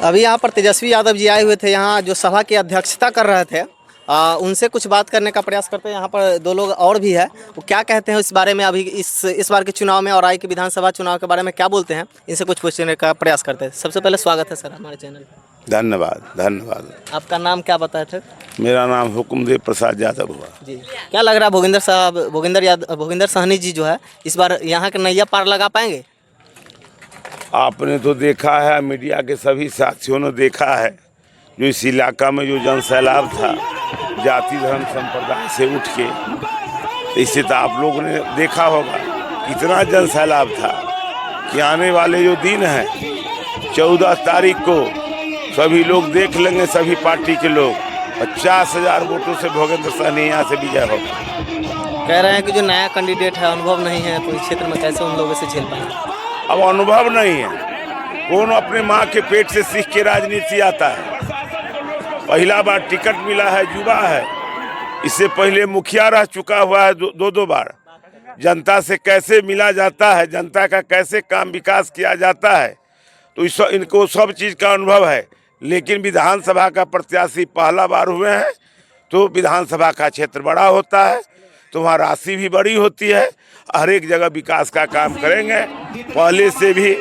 अभी यहाँ पर तेजस्वी यादव जी आए हुए थे, यहाँ जो सभा की अध्यक्षता कर रहे थे। उनसे कुछ बात करने का प्रयास करते हैं। यहाँ पर दो लोग और भी है, वो क्या कहते हैं इस बारे में, अभी इस बार के चुनाव में और आई के विधानसभा चुनाव के बारे में क्या बोलते हैं, इनसे कुछ पूछने का प्रयास करते हैं। सबसे पहले स्वागत है सर हमारे चैनल पर। धन्यवाद धन्यवाद। आपका नाम क्या बताए थे? मेरा नाम हुकुमदेव प्रसाद यादव हुआ जी। क्या लग रहा है भूपेंद्र सहनी जी जो है इस बार यहाँ के नैया पार लगा पाएंगे? आपने तो देखा है, मीडिया के सभी साथियों ने देखा है, जो इस इलाका में जो जनसैलाब था जाति धर्म संप्रदाय से उठ के, इससे तो आप लोगों ने देखा होगा कितना जनसैलाब था कि आने वाले जो दिन हैं 14 तारीख को सभी लोग देख लेंगे, सभी पार्टी के लोग 50,000 वोटों से भूपेंद्र सहनी यहाँ से विजय होगा। कह रहे हैं कि जो नया कैंडिडेट है, अनुभव नहीं है, तो इस क्षेत्र में कैसे उन लोगों से झेल पाएंगे? अब अनुभव नहीं है, कौन अपने माँ के पेट से सीख के राजनीति आता है। पहला बार टिकट मिला है, युवा है, इससे पहले मुखिया रह चुका हुआ है दो बार। जनता से कैसे मिला जाता है, जनता का कैसे काम विकास किया जाता है, तो इनको सब चीज़ का अनुभव है। लेकिन विधानसभा का प्रत्याशी पहला बार हुए हैं, तो विधानसभा का क्षेत्र बड़ा होता है, तो वहाँ राशि भी बड़ी होती है, हर एक जगह विकास का काम करेंगे। पहले से भी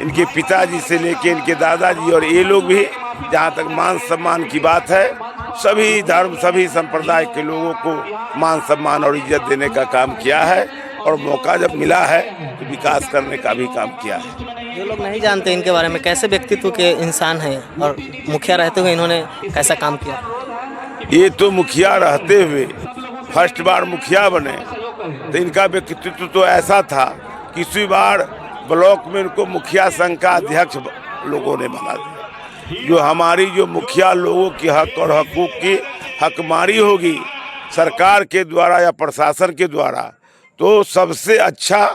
इनके पिताजी से लेके इनके दादाजी और ये लोग भी, जहाँ तक मान सम्मान की बात है, सभी धर्म सभी संप्रदाय के लोगों को मान सम्मान और इज्जत देने का काम किया है, और मौका जब मिला है तो विकास करने का भी काम किया है। जो लोग नहीं जानते इनके बारे में, कैसे व्यक्तित्व के इंसान हैं और मुखिया रहते हुए इन्होंने कैसा काम किया? ये तो मुखिया रहते हुए फर्स्ट बार मुखिया बने, तो इनका व्यक्तित्व तो ऐसा था, किसी बार ब्लॉक में इनको मुखिया संघ का अध्यक्ष लोगों ने बना दिया। जो हमारी जो मुखिया लोगों की हक और हकूक़ की हकमारी होगी सरकार के द्वारा या प्रशासन के द्वारा, तो सबसे अच्छा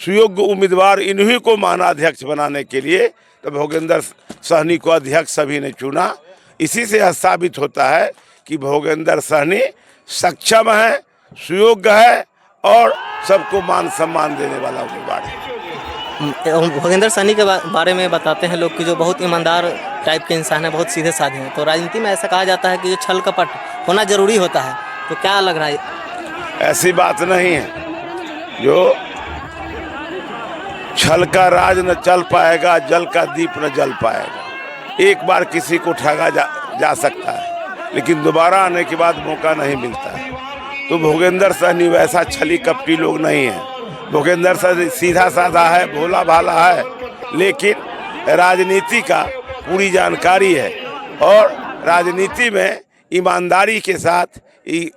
सुयोग्य उम्मीदवार इन्हीं को माना अध्यक्ष बनाने के लिए, तो भूपेंद्र सहनी को अध्यक्ष सभी ने चुना। इसी से यह साबित होता है कि भूपेंद्र सहनी सक्षम है, सुयोग्य है और सबको मान सम्मान देने वाला उम्मीदवार है। भूपेंद्र सहनी के बारे में बताते हैं लोग कि जो बहुत ईमानदार टाइप के इंसान है, बहुत सीधे साधे हैं। तो राजनीति में ऐसा कहा जाता है कि जो छल कपट होना जरूरी होता है, तो क्या लग रहा है? ऐसी बात नहीं है, जो छल का राज न चल पाएगा, जल का दीप न जल पाएगा। एक बार किसी को ठगा जा सकता है, लेकिन दोबारा आने के बाद मौका नहीं मिलता है। तो भूपेंद्र सहनी वैसा छली कपटी लोग नहीं है। भूपेंद्र सहनी सीधा साधा है, भोला भाला है, लेकिन राजनीति का पूरी जानकारी है, और राजनीति में ईमानदारी के साथ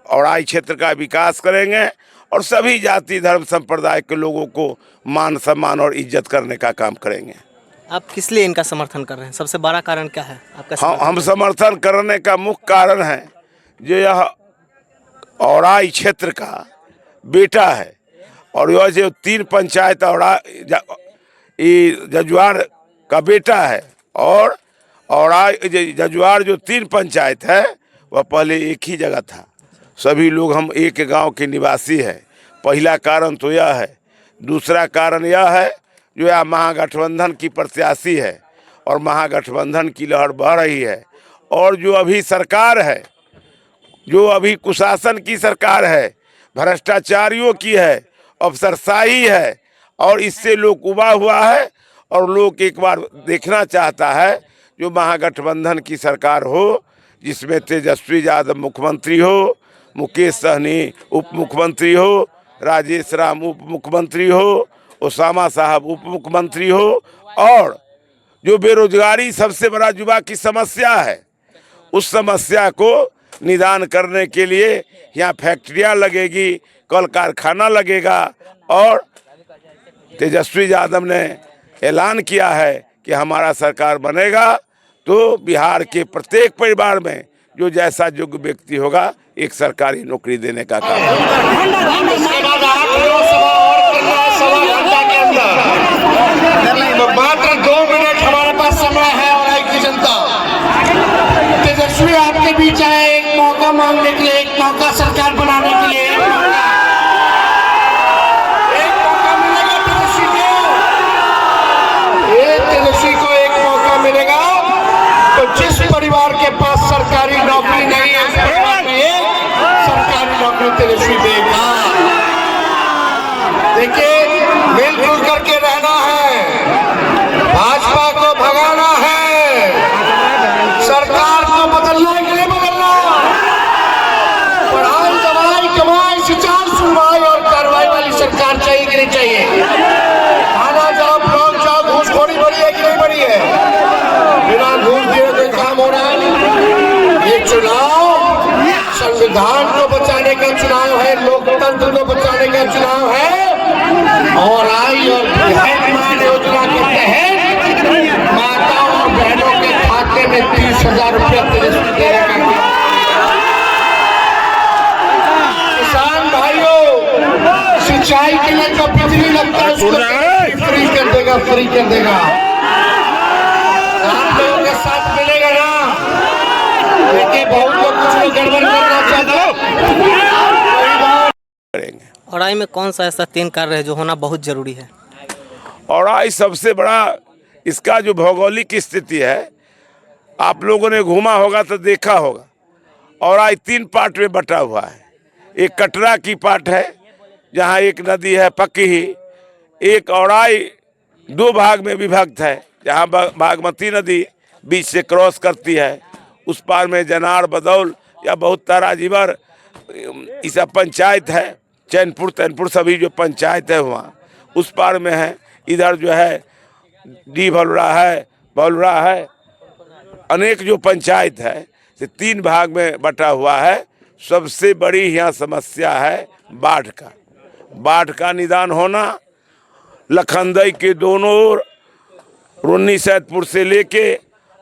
औराई क्षेत्र का विकास करेंगे और सभी जाति धर्म संप्रदाय के लोगों को मान सम्मान और इज्जत करने का काम करेंगे। आप किस लिए इनका समर्थन कर रहे हैं? सबसे बड़ा कारण क्या है आपका? हम समर्थन करने का मुख्य कारण है, जो यह औराई क्षेत्र का बेटा है, और यह जो 3 पंचायत जजुआर का बेटा है, और औराई जजुआर जो 3 पंचायत है वह पहले एक ही जगह था। सभी लोग हम एक गांव के निवासी है। पहला कारण तो यह है। दूसरा कारण यह है, जो यह महागठबंधन की प्रत्याशी है, और महागठबंधन की लहर बह रही है, और जो अभी सरकार है, जो अभी कुशासन की सरकार है, भ्रष्टाचारियों की है, अफसरशाही है, और इससे लोग उबा हुआ है, और लोग एक बार देखना चाहता है जो महागठबंधन की सरकार हो, जिसमें तेजस्वी यादव मुख्यमंत्री हो, मुकेश सहनी उप मुख्यमंत्री हो, राजेश राम उप मुख्यमंत्री हो, ओसामा साहब उप मुख्यमंत्री हो, और जो बेरोजगारी सबसे बड़ा युवा की समस्या है, उस समस्या को निदान करने के लिए यहाँ फैक्ट्रियाँ लगेगी, कल कारखाना लगेगा, और तेजस्वी यादव ने ऐलान किया है कि हमारा सरकार बनेगा तो बिहार के प्रत्येक परिवार में जो जैसा योग्य व्यक्ति होगा एक सरकारी नौकरी देने का काम मात्र 2 मिनट हमारे पास समय है। और की जनता तेजस्वी आपके बीच आए एक मौका मांगने के लिए, एक मौका सरकार बनाने के लिए। एक मौका मिलेगा तेजस्वी को, तेजस्वी को एक मौका मिलेगा। परिवार के पास सरकारी नौकरी नहीं है, इस परिवार में एक सरकारी नौकरी तेजस्वी देगा। देखिए, मिलजुल करके रहना है, भाजपा को भगाना है, सरकार को बदलना है कि नहीं बदलना। पढ़ाई दवाई कमाई सिंचाई सुनवाई और कार्रवाई वाली सरकार चाहिए कि नहीं चाहिए। आना जाओ ब्लॉक जाओ, घूसखोरी बढ़ी है कि नहीं बढ़ी है। बिना घूस दिए कोई काम हो रहा है। ये चुनाव संविधान को बचाने का चुनाव है, लोकतंत्र को बचाने का चुनाव है। और आई और बहन योजना के तहत माता और बहनों के खाते में 30,000 रुपया तेजस्वी देने का काम। किसान भाइयों, सिंचाई के लिए जो बिजली लगता है उसको फ्री कर देगा, फ्री कर देगा। आप लोगों के साथ मिलेगा ना। देखिए, बहुत लोग कुछ लोग गड़बड़ करना चाहते हो। औराई में कौन सा ऐसा 3 कार्य है जो होना बहुत जरूरी है? औराई सबसे बड़ा, इसका जो भौगोलिक स्थिति है, आप लोगों ने घूमा होगा तो देखा होगा। औराई 3 पार्ट में बटा हुआ है। एक कटरा की पार्ट है जहाँ एक नदी है पक्की, एक औराई 2 भाग में विभक्त है जहाँ बागमती नदी बीच से क्रॉस करती है। उस पार में जनार, बदौल या बहुत तारा जीवर, ये सब पंचायत है। चैनपुर तैनपुर सभी जो पंचायत है वहाँ उस पार में है। इधर जो है डी भलुरा है, अनेक जो पंचायत है से 3 भाग में बटा हुआ है। सबसे बड़ी यहाँ समस्या है बाढ़ का निदान होना। लखनदई के दोनों ओर रुन्नी सैदपुर से लेके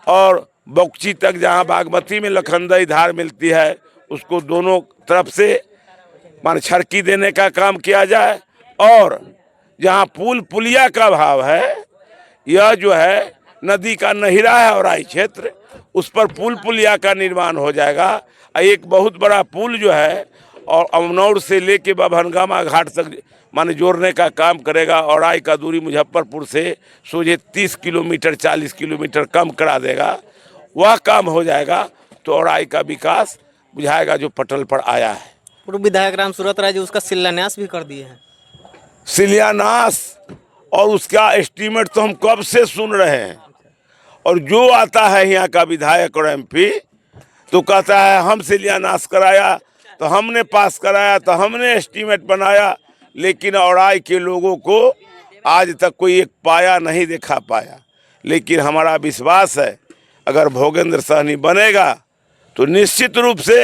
और बगची तक, जहाँ बागमती में लखनदई धार मिलती है, उसको दोनों तरफ से मान छड़की देने का काम किया जाए। और जहाँ पुलिया का अभाव है, यह जो है नदी का नहिरा है औराई क्षेत्र, उस पर पुलिया का निर्माण हो जाएगा। एक बहुत बड़ा पुल जो है और अमनौर से लेके बाभनगामा घाट तक माने जोड़ने का काम करेगा। औराई का दूरी मुजफ्फरपुर से सोझे 30 किलोमीटर 40 किलोमीटर कम करा देगा। वह काम हो जाएगा तो औराई का विकास बुझाएगा जो पटल पर आया है। पूर्व विधायक राम सूरत राय जी उसका शिलान्यास भी कर दिए हैं। शिलान्यास और उसका एस्टीमेट तो हम कब से सुन रहे हैं। और जो आता है यहाँ का विधायक और एमपी तो कहता है हम शिलान्यास कराया, तो हमने पास कराया, तो हमने एस्टीमेट बनाया। लेकिन औराई के लोगों को आज तक कोई एक पाया नहीं दिखा पाया। लेकिन हमारा विश्वास है अगर भोगेंद्र सहनी बनेगा तो निश्चित रूप से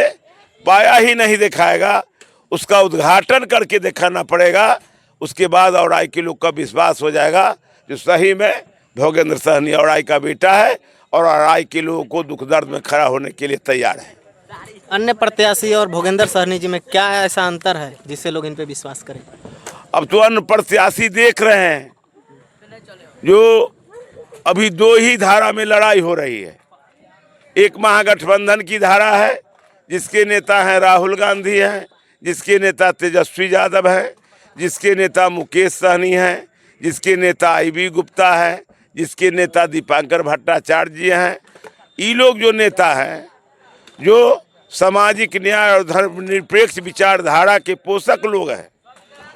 पाया ही नहीं दिखाएगा, उसका उद्घाटन करके दिखाना पड़ेगा। उसके बाद औराई के लोग का विश्वास हो जाएगा जो सही में भोगेंद्र सहनी औराई का बेटा है और औराई के लोगों को दुख दर्द में खड़ा होने के लिए तैयार है। अन्य प्रत्याशी और भोगेंद्र सहनी जी में क्या ऐसा अंतर है जिससे लोग इन पे विश्वास करें? अब तो अन्य प्रत्याशी देख रहे हैं जो अभी 2 ही धारा में लड़ाई हो रही है। एक महागठबंधन की धारा है जिसके नेता हैं राहुल गांधी हैं, जिसके नेता तेजस्वी यादव हैं, जिसके नेता मुकेश सहनी हैं, जिसके नेता IB गुप्ता है, जिसके नेता दीपांकर भट्टाचार्य जी हैं। ये लोग जो नेता हैं जो सामाजिक न्याय और धर्मनिरपेक्ष विचारधारा के पोषक लोग हैं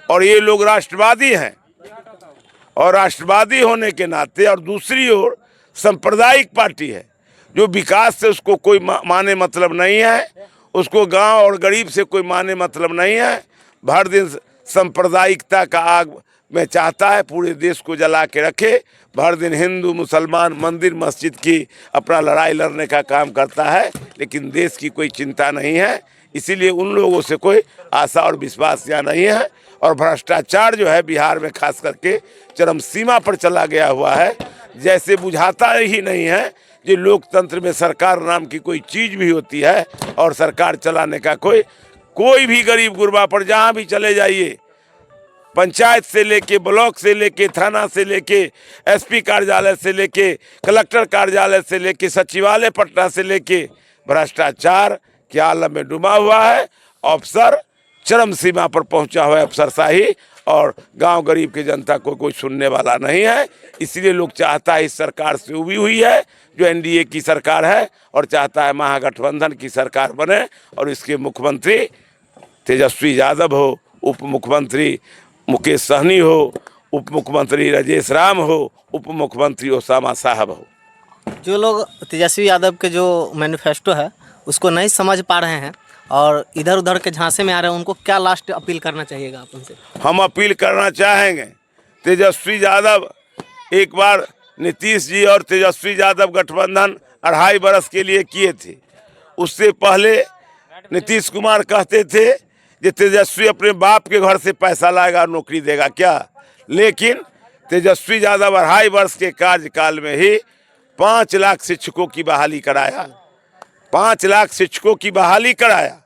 और ये लोग राष्ट्रवादी हैं। और राष्ट्रवादी होने के नाते और दूसरी ओर सांप्रदायिक पार्टी है जो विकास से उसको कोई माने मतलब नहीं है, उसको गांव और गरीब से कोई माने मतलब नहीं है। भर दिन सांप्रदायिकता का आग में चाहता है पूरे देश को जला के रखे। भर दिन हिंदू मुसलमान मंदिर मस्जिद की अपना लड़ाई लड़ने का काम करता है, लेकिन देश की कोई चिंता नहीं है। इसीलिए उन लोगों से कोई आशा और विश्वास यहाँ नहीं है। और भ्रष्टाचार जो है बिहार में खास करके चरम सीमा पर चला गया हुआ है। जैसे बुझाता ही नहीं है कि लोकतंत्र में सरकार नाम की कोई चीज़ भी होती है और सरकार चलाने का कोई भी गरीब गुरबा पर जहाँ भी चले जाइए, पंचायत से लेके ब्लॉक से लेके थाना से लेके SP कार्यालय से लेके कलेक्टर कार्यालय से लेके सचिवालय पटना से लेके भ्रष्टाचार के आलम में डूबा हुआ है। अफसर चरम सीमा पर पहुंचा हुआ है अफसरशाही, और गांव गरीब की जनता को कोई सुनने वाला नहीं है। इसलिए लोग चाहता है इस सरकार से उबी हुई है जो एनडीए की सरकार है, और चाहता है महागठबंधन की सरकार बने और इसके मुख्यमंत्री तेजस्वी यादव हो, उप मुख्यमंत्री मुकेश सहनी हो, उप मुख्यमंत्री राजेश राम हो, उप मुख्यमंत्री ओसामा साहब हो। जो लोग तेजस्वी यादव के जो मैनिफेस्टो है उसको नहीं समझ पा रहे हैं और इधर उधर के झांसे में आ रहे हैं, उनको क्या लास्ट अपील करना चाहिएगा आप उनसे? हम अपील करना चाहेंगे तेजस्वी यादव, एक बार नीतीश जी और तेजस्वी यादव गठबंधन 2.5 बरस के लिए किए थे। उससे पहले नीतीश कुमार कहते थे कि तेजस्वी अपने बाप के घर से पैसा लाएगा, नौकरी देगा क्या, लेकिन तेजस्वी यादव 2.5 वर्ष के कार्यकाल में ही 5 लाख शिक्षकों की बहाली कराया, 5 लाख शिक्षकों की बहाली कराया।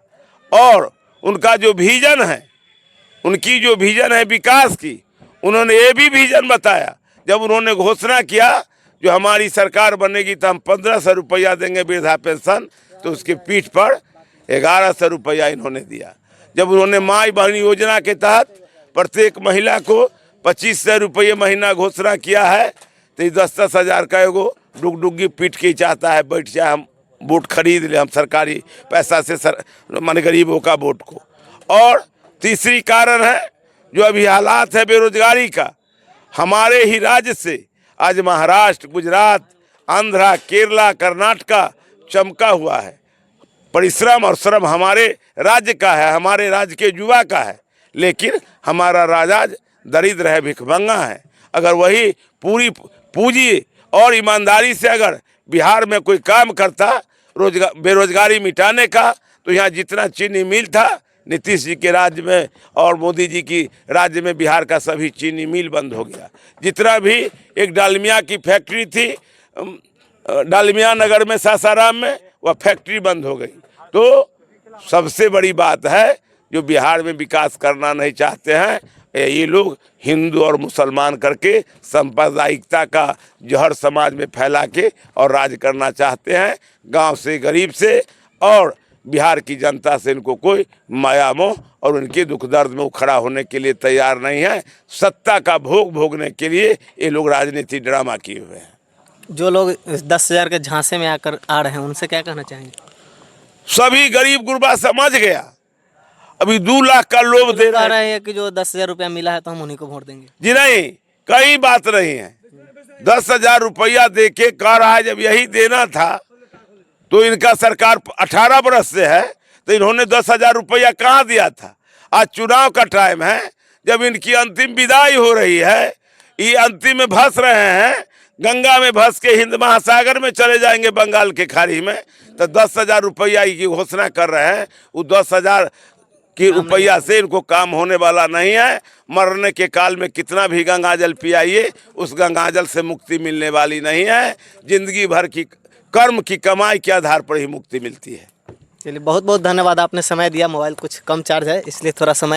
और उनका जो विजन है, उनकी जो विजन है विकास की, उन्होंने ये भी विजन बताया जब उन्होंने घोषणा किया जो हमारी सरकार बनेगी तो हम 1500 रुपया देंगे वृद्धा पेंशन, तो उसके पीठ पर 1100 रुपया इन्होंने दिया। जब उन्होंने माई बहन योजना के तहत प्रत्येक महिला को 2500 रुपये महीना घोषणा किया है, तो 10-10 हज़ार का एगो डुगडुगी पीट के चाहता है बैठ जाए, हम वोट खरीद ले, हम सरकारी पैसा से माने गरीबों का वोट को। और तीसरी कारण है जो अभी हालात है बेरोजगारी का, हमारे ही राज्य से आज महाराष्ट्र, गुजरात, आंध्रा, केरला, कर्नाटका चमका हुआ है। परिश्रम और श्रम हमारे राज्य का है, हमारे राज्य के युवा का है, लेकिन हमारा राजा दरिद्र है, भिखमंगा है। अगर वही पूरी पूंजी और ईमानदारी से अगर बिहार में कोई काम करता बेरोजगारी मिटाने का, तो यहाँ जितना चीनी मिल था नीतीश जी के राज्य में और मोदी जी की राज्य में, बिहार का सभी चीनी मिल बंद हो गया। जितना भी एक डालमिया की फैक्ट्री थी डालमिया नगर में, सासाराम में, वह फैक्ट्री बंद हो गई। तो सबसे बड़ी बात है जो बिहार में विकास करना नहीं चाहते हैं ये लोग, हिंदू और मुसलमान करके सांप्रदायिकता का जहर समाज में फैला के और राज करना चाहते हैं। गांव से, गरीब से और बिहार की जनता से इनको कोई माया मोह और उनके दुख दर्द में खड़ा होने के लिए तैयार नहीं है। सत्ता का भोग भोगने के लिए ये लोग राजनीति ड्रामा किए हुए हैं। जो लोग 10,000 के झांसे में आकर आ रहे हैं उनसे क्या कहना चाहेंगे? सभी गरीब गुरबा समझ गया, अभी 2 लाख का लोभ दे रहे हैं कि जो 10,000 रुपया मिला है तो हम उन्हीं को वोट देंगे। जी नहीं, कई बात नहीं है। 10,000 रुपया दे के कह रहा है जब यही देना था तो इनका सरकार 18 बरस से है, तो इन्होंने 10,000 रुपया कहाँ दिया था? आज चुनाव का टाइम है, जब इनकी अंतिम विदाई हो रही है, ये अंतिम में भस रहे हैं, गंगा में भस के हिंद महासागर में चले जाएंगे, बंगाल के खाड़ी में, तो 10,000 रुपया की घोषणा कर रहे हैं। वो 10,000 की रुपया से इनको काम होने वाला नहीं है। मरने के काल में कितना भी गंगाजल पियाइए, उस गंगाजल से मुक्ति मिलने वाली नहीं है। जिंदगी भर की कर्म की कमाई के आधार पर ही मुक्ति मिलती है। चलिए, बहुत बहुत धन्यवाद, आपने समय दिया। मोबाइल कुछ कम चार्ज है इसलिए थोड़ा समय